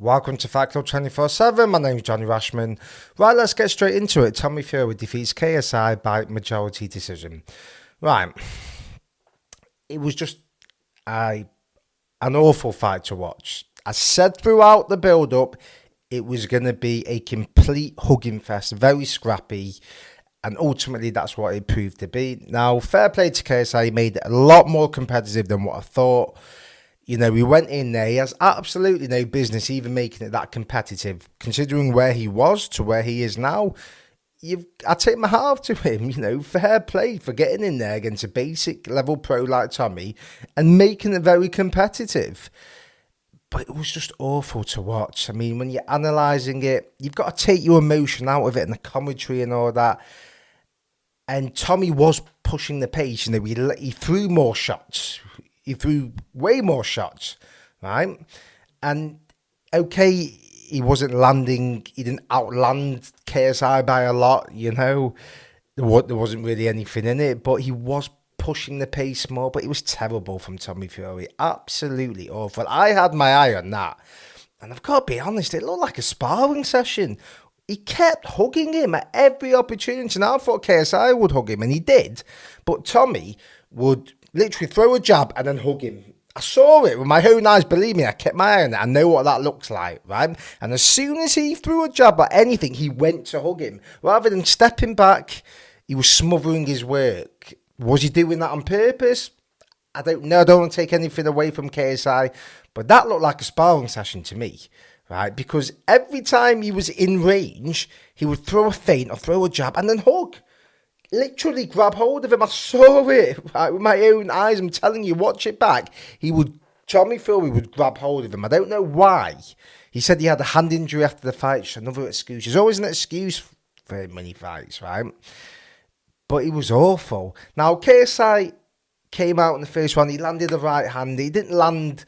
Welcome to Fight Club 24/7. My name's Johnny Rashman. Right, let's get straight into it. Tommy Fury defeats KSI by majority decision. Right, it was just an awful fight to watch. I said throughout the build-up, it was going to be a complete hugging fest, very scrappy, and ultimately that's what it proved to be. Now, fair play to KSI, he made it a lot more competitive than what I thought. You know, he went in there, he has absolutely no business even making it that competitive, considering where he was to where he is now. I take my hat off to him, you know, fair play for getting in there against a basic level pro like Tommy and making it very competitive. But it was just awful to watch. I mean, when you're analysing it, you've got to take your emotion out of it and the commentary and all that. And Tommy was pushing the pace, you know, he threw more shots. He threw way more shots, right? And okay, he wasn't landing, he didn't outland KSI by a lot, you know. There wasn't really anything in it, but he was pushing the pace more, but it was terrible from Tommy Fury. Absolutely awful. I had my eye on that. And I've got to be honest, it looked like a sparring session. He kept hugging him at every opportunity. And I thought KSI would hug him, and he did. But Tommy would literally throw a jab and then hug him. I saw it with my own eyes, believe me, I kept my eye on it. I know what that looks like, right? And as soon as he threw a jab at anything, he went to hug him. Rather than stepping back, he was smothering his work. Was he doing that on purpose? I don't know. I don't want to take anything away from KSI, but that looked like a sparring session to me, right? Because every time he was in range, he would throw a feint or throw a jab and then hug. Literally grab hold of him. I saw it right with my own eyes. I'm telling you, watch it back. Tommy Fury would grab hold of him. I don't know why. He said he had a hand injury after the fight. It's another excuse. There's always an excuse for him when he fights, right? But he was awful. Now, KSI came out in the first round. He landed the right hand. He didn't land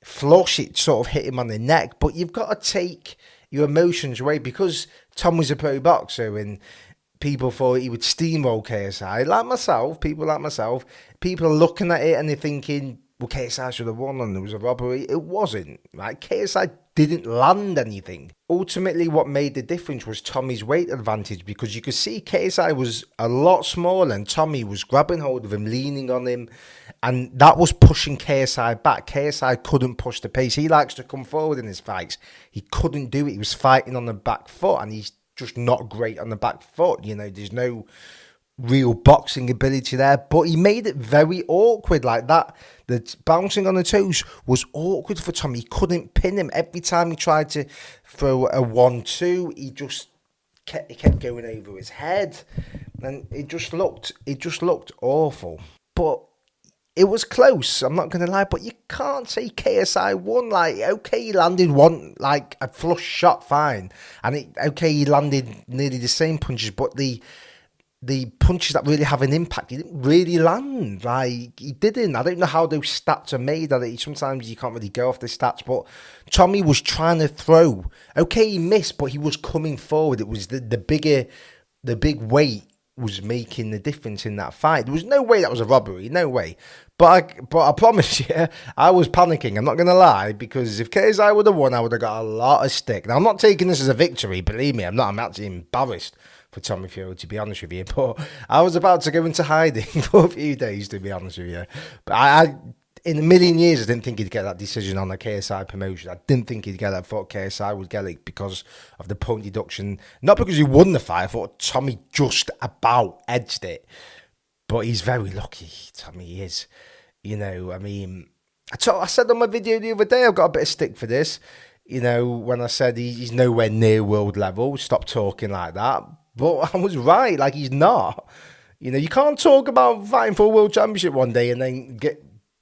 flush. It sort of hit him on the neck. But you've got to take your emotions away because Tom was a pro boxer and people thought he would steamroll KSI. People are looking at it and they're thinking, well, KSI should have won and there was a robbery. It wasn't, right? KSI didn't land anything. Ultimately, what made the difference was Tommy's weight advantage because you could see KSI was a lot smaller and Tommy was grabbing hold of him, leaning on him, and that was pushing KSI back. KSI couldn't push the pace. He likes to come forward in his fights. He couldn't do it. He was fighting on the back foot and he's just not great on the back foot. You know, there's no real boxing ability there, but he made it very awkward like that. The bouncing on the toes was awkward for Tommy. He couldn't pin him. Every time he tried to throw a 1-2, he kept going over his head, and it just looked awful. But it was close, I'm not going to lie, but you can't say KSI won. Like, okay, he landed one, like, a flush shot, fine. And he landed nearly the same punches, but the punches that really have an impact, he didn't really land. Like, he didn't. I don't know how those stats are made. Sometimes you can't really go off the stats, but Tommy was trying to throw. Okay, he missed, but he was coming forward. It was the big weight was making the difference in that fight. There was no way that was a robbery, no way. But I promise you, I was panicking. I'm not going to lie, because if KSI would have won, I would have got a lot of stick. Now, I'm not taking this as a victory, believe me. I'm not. I'm actually embarrassed for Tommy Fury, to be honest with you. But I was about to go into hiding for a few days, to be honest with you. But I in a million years, I didn't think he'd get that decision on the KSI promotion. I didn't think he'd get it. I thought KSI would get it because of the point deduction. Not because he won the fight. I thought Tommy just about edged it. But he's very lucky, Tommy is. You know, I mean, I said on my video the other day, I've got a bit of stick for this. You know, when I said he's nowhere near world level, stop talking like that. But I was right, like he's not. You know, you can't talk about fighting for a world championship one day and then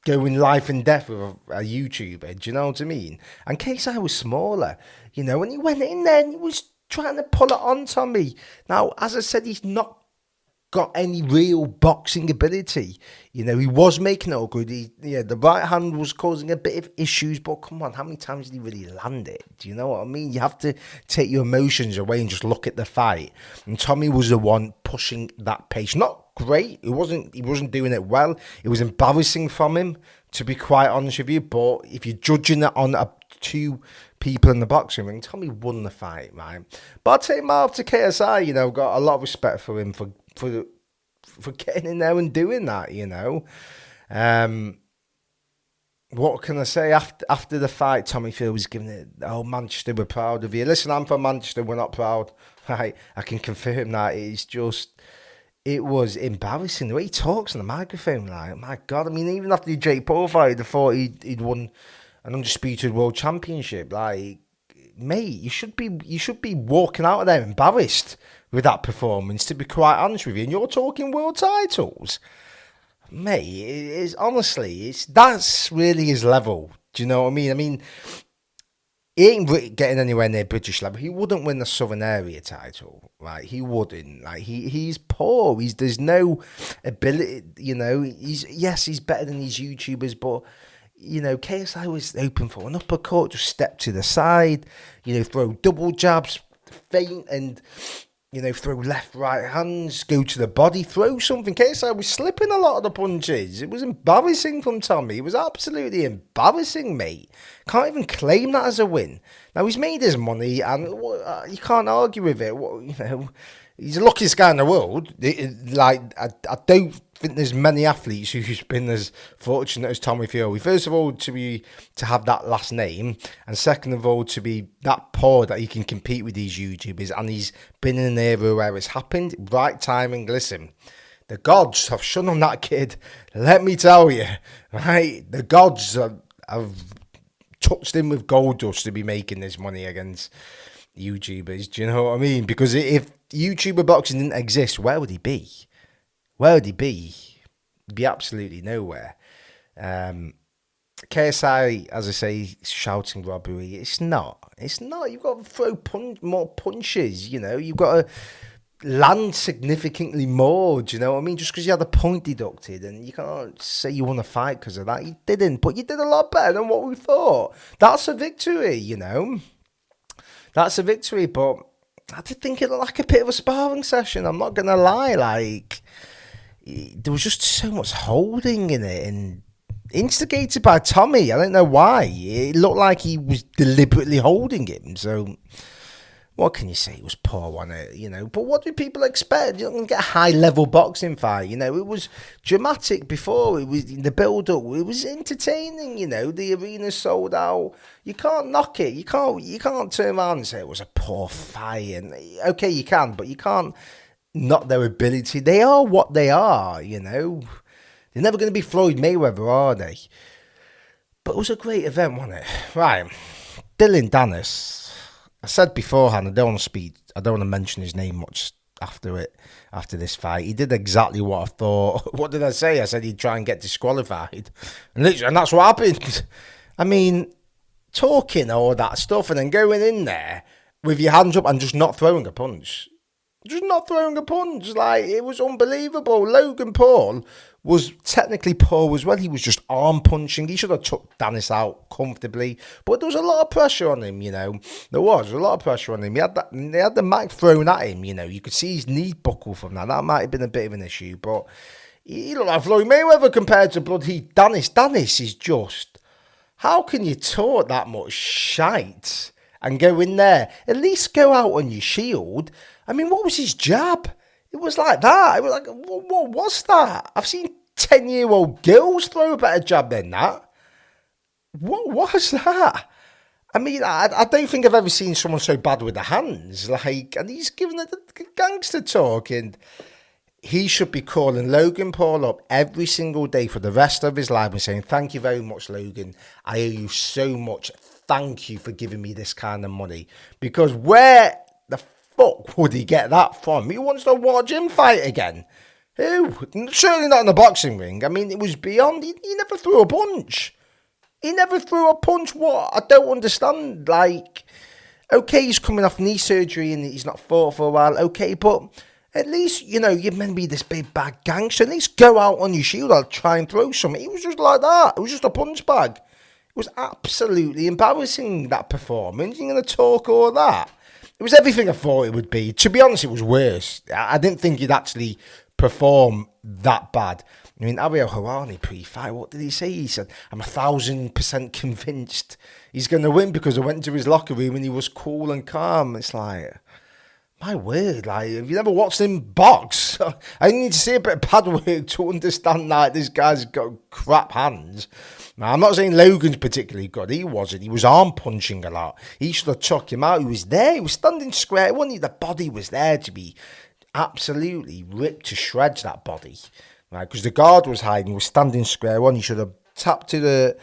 go in life and death with a YouTuber, do you know what I mean? And KSI was smaller, you know, and he went in there and he was trying to pull it on Tommy. Now, as I said, he's not got any real boxing ability. You know, he was making it all good. The right hand was causing a bit of issues, but come on, how many times did he really land it? Do you know what I mean? You have to take your emotions away and just look at the fight. And Tommy was the one pushing that pace. Not great. He wasn't doing it well. It was embarrassing from him, to be quite honest with you. But if you're judging it on a 2 people in the boxing ring, Tommy won the fight, right? But I'll take my off to KSI, got a lot of respect for him for getting in there and doing that, What can I say? After the fight, Tommy Fury was giving it, oh, Manchester, we're proud of you. Listen, I'm from Manchester, we're not proud. Right? I can confirm that. It was embarrassing the way he talks on the microphone. Like, my God, I mean, even after the Jake Paul fight, I thought he'd won an undisputed world championship. Like, mate, you should be walking out of there embarrassed with that performance, to be quite honest with you. And you're talking world titles. Mate, that's really his level. Do you know what I mean? I mean, he ain't getting anywhere near British level. He wouldn't win the Southern Area title, right? He wouldn't. Like, he's poor. There's no ability. He's better than these YouTubers, but KSI was open for an uppercut, just step to the side, throw double jabs, feint, and throw left, right hands, go to the body, throw something. KSI was slipping a lot of the punches. It was embarrassing from Tommy. It was absolutely embarrassing, mate. Can't even claim that as a win. Now, he's made his money, and you can't argue with it. He's the luckiest guy in the world. I don't think there's many athletes who's been as fortunate as Tommy Fury. First of all, to have that last name, and second of all, to be that poor that he can compete with these YouTubers, and he's been in an era where it's happened. Right timing. Listen, the gods have shone on that kid. Let me tell you, right? The gods have touched him with gold dust to be making this money against YouTubers. Do you know what I mean? Because if YouTuber boxing didn't exist, where would he be? He'd be absolutely nowhere. KSI, as I say, shouting robbery. It's not. You've got to throw more punches, You've got to land significantly more, do you know what I mean? Just because you had a point deducted, and you can't say you won a fight because of that. You didn't, but you did a lot better than what we thought. That's a victory, That's a victory, but I did think it looked like a bit of a sparring session. I'm not going to lie. There was just so much holding in it, and instigated by Tommy. I don't know why. It looked like he was deliberately holding him. So, what can you say? It was poor, wasn't it? But what do people expect? You're not going to get a high-level boxing fight. It was dramatic before. It was the build-up. It was entertaining. The arena sold out. You can't knock it. You can't turn around and say it was a poor fight. And okay, you can, but you can't knock their ability. They are what they are. They're never going to be Floyd Mayweather, are they? But it was a great event, wasn't it? Right, Dylan Dennis. I said beforehand, I don't want to mention his name much after this fight. He did exactly what I thought. What did I say? I said he'd try and get disqualified. And that's what happened. I mean, talking all that stuff and then going in there with your hands up and just not throwing a punch. Like, it was unbelievable. Logan Paul was technically poor as well. He was just arm punching. He should have took Dennis out comfortably. But there was a lot of pressure on him, There was a lot of pressure on him. They had the mic thrown at him, You could see his knee buckle from that. That might have been a bit of an issue. But he looked like Floyd Mayweather compared to bloody Dennis. Dennis is just... How can you talk that much shite and go in there? At least go out on your shield. I mean, what was his jab? It was like that. It was like, what was that? I've seen 10-year-old girls throw a better jab than that. What was that? I mean, I don't think I've ever seen someone so bad with the hands. And he's giving it the gangster talk, and he should be calling Logan Paul up every single day for the rest of his life and saying, thank you very much, Logan. I owe you so much. Thank you for giving me this kind of money. Because where the fuck would he get that from? He wants to watch him fight again. Who? Certainly not in the boxing ring. I mean, it was beyond. He never threw a punch. What? I don't understand. Okay, he's coming off knee surgery and he's not fought for a while. Okay, but at least, you're meant to be this big bad gangster. At least go out on your shield. I'll try and throw something. He was just like that. It was just a punch bag. It was absolutely embarrassing, that performance. You're going to talk all that. It was everything I thought it would be. To be honest, it was worse. I didn't think he'd actually perform that bad. I mean, Ariel Helwani pre-fight, what did he say? He said, I'm 1,000% convinced he's going to win because I went to his locker room and he was cool and calm. It's like, my word, like, have you never watched him box? I need to see a bit of pad work to understand that this guy's got crap hands. Now, I'm not saying Logan's particularly good. He wasn't. He was arm punching a lot. He should have chucked him out. He was there. He was standing square. It wasn't the body was there to be absolutely ripped to shreds, that body. Right, because the guard was hiding, he was standing square one. He should have tapped to the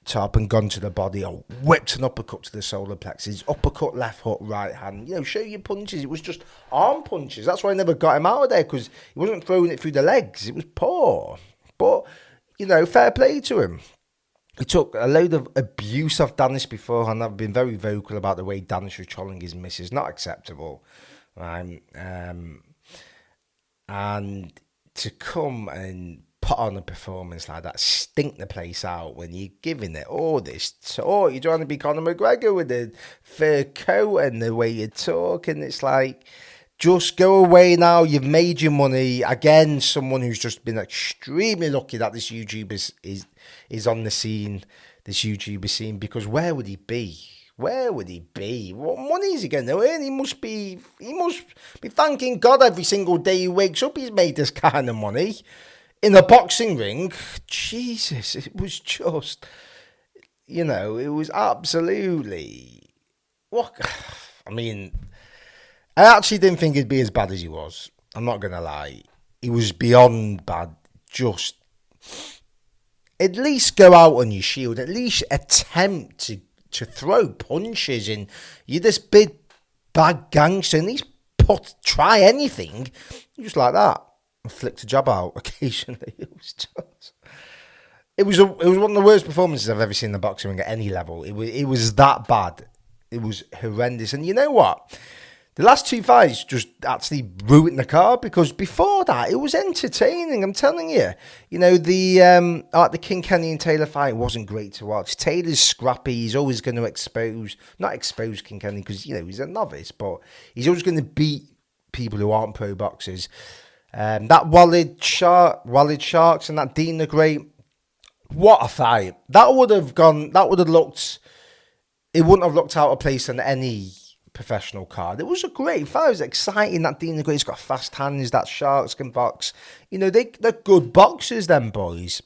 top and gone to the body, or whipped an uppercut to the solar plexus, uppercut, left hook, right hand. Show your punches. It was just arm punches. That's why I never got him out of there, because he wasn't throwing it through the legs. It was poor. But, fair play to him. He took a load of abuse off Danish beforehand. I've been very vocal about the way Danish was trolling his misses. Not acceptable. And to come and put on a performance like that, stink the place out when you're giving it all this talk. You're trying to be Conor McGregor with the fur coat and the way you talk, and it's like, just go away now. You've made your money. Again, someone who's just been extremely lucky that this YouTuber is on the scene, this YouTuber scene, because where would he be? Where would he be? What money is he going to earn? He must be thanking God every single day he wakes up. He's made this kind of money in a boxing ring. Jesus, it was just, it was absolutely, what? I mean, I actually didn't think he'd be as bad as he was. I'm not going to lie. He was beyond bad. Just at least go out on your shield. At least attempt to throw punches, and you're this big bad gangster, and he's try anything, just like that, and flicked a jab out occasionally. It was one of the worst performances I've ever seen in the boxing ring at any level. It was that bad. It was horrendous. And you know what? The last two fights just actually ruined the card, because before that, it was entertaining. I'm telling you. The King Kenny and Taylor fight wasn't great to watch. Taylor's scrappy. He's always going to not expose King Kenny because, he's a novice, but he's always going to beat people who aren't pro boxers. That Walid Sharks and that Dean the Great, what a fight. It wouldn't have looked out of place on any professional card. It was a great fight. It was exciting. That Dean the Great's got fast hands. That Sharks can box. They're good boxers, them boys.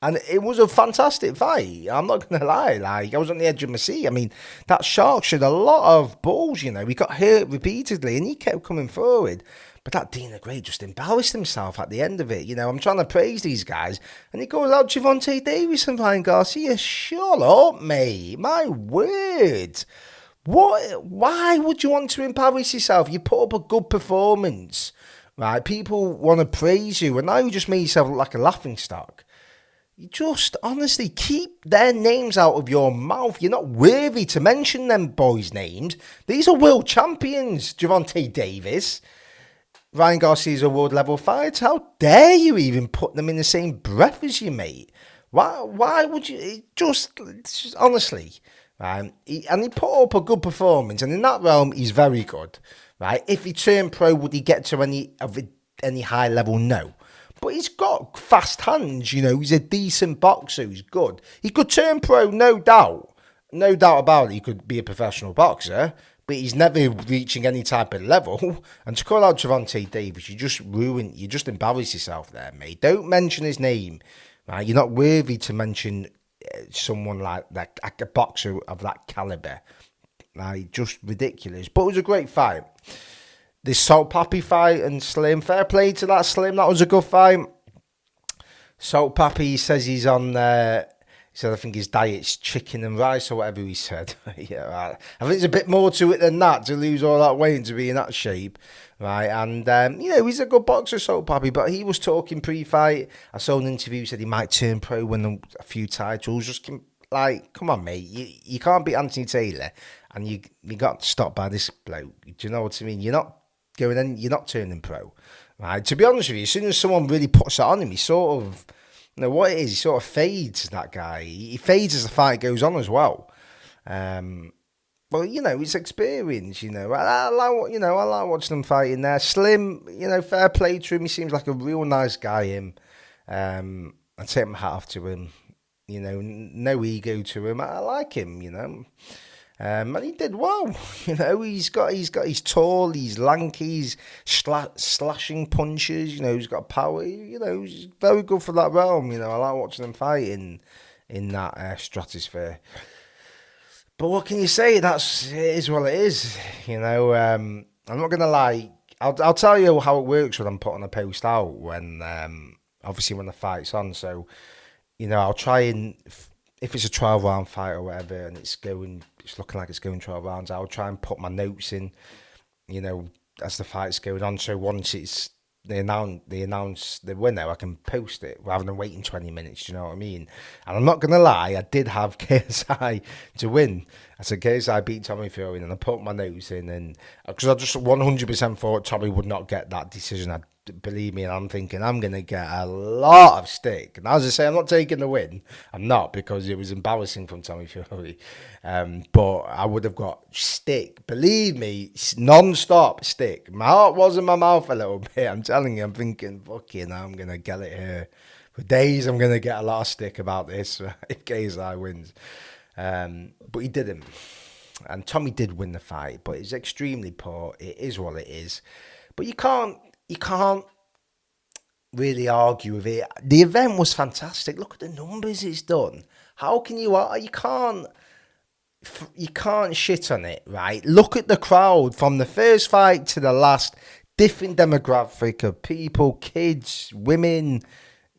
And it was a fantastic fight. I'm not going to lie. I was on the edge of my seat. I mean, that Shark showed a lot of balls, He got hurt repeatedly and he kept coming forward. But that Dean the Great just embarrassed himself at the end of it. I'm trying to praise these guys. And he goes out Gervonta Davis and Ryan Garcia. Shut up, mate. My word. What? Why would you want to embarrass yourself? You put up a good performance, right? People want to praise you, and now you just made yourself look like a laughingstock. You just, honestly, keep their names out of your mouth. You're not worthy to mention them boys' names. These are world champions. Gervonta Davis, Ryan Garcia's a world level fighter. How dare you even put them in the same breath as you, mate? Why would you? Just honestly. Right, he put up a good performance, and in that realm, he's very good. Right, if he turned pro, would he get to any high level? No, but he's got fast hands. He's a decent boxer. He's good. He could turn pro, no doubt about it. He could be a professional boxer, but he's never reaching any type of level. And to call out Gervonta Davis, you just embarrass yourself there, mate. Don't mention his name. Right, you're not worthy to mention someone like that, a boxer of that caliber. Just ridiculous. But it was a great fight. This Salt Pappy fight and Slim, fair play to that Slim. That was a good fight. Salt Pappy says he's on he said I think his diet's chicken and rice or whatever he said. Yeah, right. I think there's a bit more to it than that, to lose all that weight and to be in that shape. Right, and he's a good boxer, Salt Pappy, but he was talking pre-fight. I saw an interview, said he might turn pro, win a few titles. Just come on, mate, you can't beat Anthony Taylor, and you got stopped by this bloke. Do you know what I mean? You're not going in, you're not turning pro, right? To be honest with you, as soon as someone really puts it on him, he sort of, what it is, he sort of fades. That guy, he fades as the fight goes on as well. Well, it's experience, I like watching them fighting there. Slim, fair play to him. He seems like a real nice guy, him. I take my hat off to him. You know, no ego to him. I like him. You know, and he did well. You know, he's tall, he's lanky, he's slashing punches. You know, he's got power. You know, he's very good for that realm. You know, I like watching him fight in that stratosphere. But what can you say? It is what it is. You know, I'm not gonna lie. I'll tell you how it works when I'm putting a post out when obviously when the fight's on. So, you know, I'll try and if it's a 12-round fight or whatever, and it's looking like it's going 12 rounds, I'll try and put my notes in, you know, as the fight's going on. So once they announce the winner, I can post it rather than waiting 20 minutes. Do you know what I mean? And I'm not gonna lie, I did have KSI to win. I said KSI beat Tommy Fury, and I put my notes in, and because I just 100% thought Tommy would not get that decision. Believe me, and I'm thinking I'm going to get a lot of stick. And as I say, I'm not taking the win. I'm not, because it was embarrassing from Tommy Fury. But I would have got stick. Believe me, non-stop stick. My heart was in my mouth a little bit. I'm telling you, I'm thinking, fucking, I'm going to get it here. For days, I'm going to get a lot of stick about this if KSI wins. But he didn't. And Tommy did win the fight, but it's extremely poor. It is what it is. But you can't really argue with it. The event was fantastic. Look at the numbers it's done. How can you can't shit on it, right? Look at the crowd from the first fight to the last. Different demographic of people, kids, women,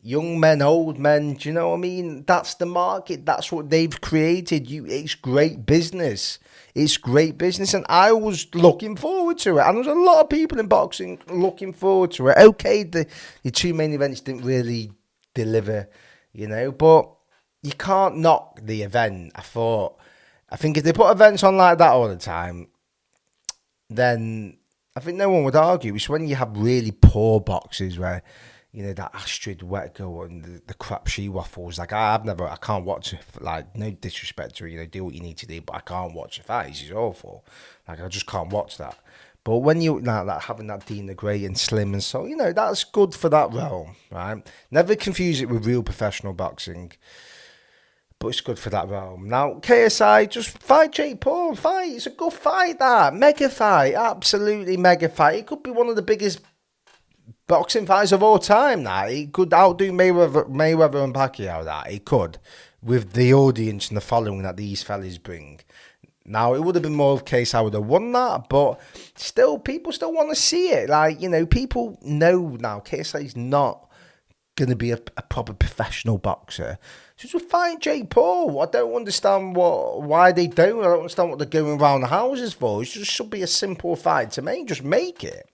young men, old men. Do you know what I mean? That's the market. That's what they've created. It's great business. It's great business, and I was looking forward to it. And there's a lot of people in boxing looking forward to it. Okay, the two main events didn't really deliver, you know, but you can't knock the event. I think if they put events on like that all the time, then I think no one would argue. It's when you have really poor boxes where, you know, that Astrid Wetko and the crap she waffles. Like, I can't watch it. Like, no disrespect to her, you know, do what you need to do, but I can't watch a fight. She's awful. Like, I just can't watch that. But when you, like having that Dina Gray and Slim and so, you know, that's good for that realm, right? Never confuse it with real professional boxing. But it's good for that realm. Now, KSI, just fight Jake Paul. Fight. It's a good fight, that. Mega fight. Absolutely mega fight. It could be one of the biggest boxing fights of all time. That it could outdo Mayweather and Pacquiao. That it could, with the audience and the following that these fellas bring. Now, it would have been more of a case I would have won that, but still, people still want to see it. Like, you know, people know now KSI is not going to be a proper professional boxer. So just fight Jake Paul. I don't understand why they don't. I don't understand what they're going around the houses for. It just should be a simple fight to make. Just make it.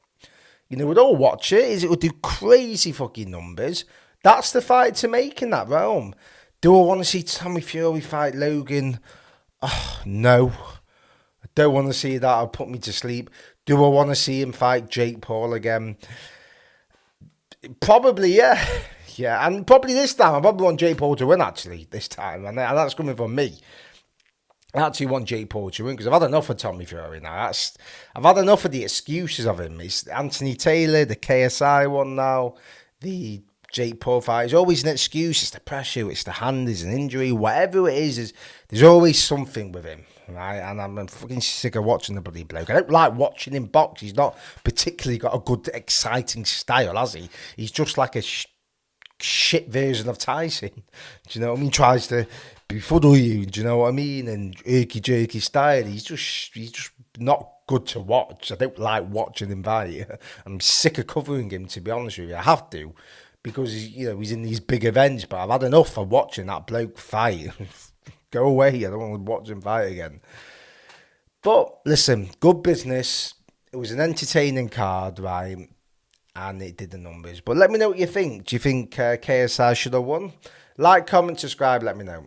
You know, we'd all watch it. It would do crazy fucking numbers. That's the fight to make in that realm. Do I want to see Tommy Fury fight Logan? Oh, no. I don't want to see that. It'll put me to sleep. Do I want to see him fight Jake Paul again? Probably, yeah. Yeah, and probably this time, I probably want Jake Paul to win, actually, this time. And that's coming from me. I actually want Jake Paul to win because I've had enough of Tommy Fury now. I've had enough of the excuses of him. It's Anthony Taylor, the KSI one now, the Jake Paul fight. It's always an excuse. It's the pressure, it's the hand, it's an injury, whatever it is there's always something with him, right? And I'm fucking sick of watching the bloody bloke. I don't like watching him box. He's not particularly got a good, exciting style, has he? He's just like a shit version of Tyson. Do you know what I mean? Tries to befuddle you, do you know what I mean? And irky jerky style. He's just not good to watch. I don't like watching him fight. I'm sick of covering him, to be honest with you. I have to, because he's in these big events, but I've had enough of watching that bloke fight. Go away, I don't want to watch him fight again. But listen, good business. It was an entertaining card, right? And it did the numbers. But let me know what you think. Do you think KSI should have won? Like, comment, subscribe, let me know.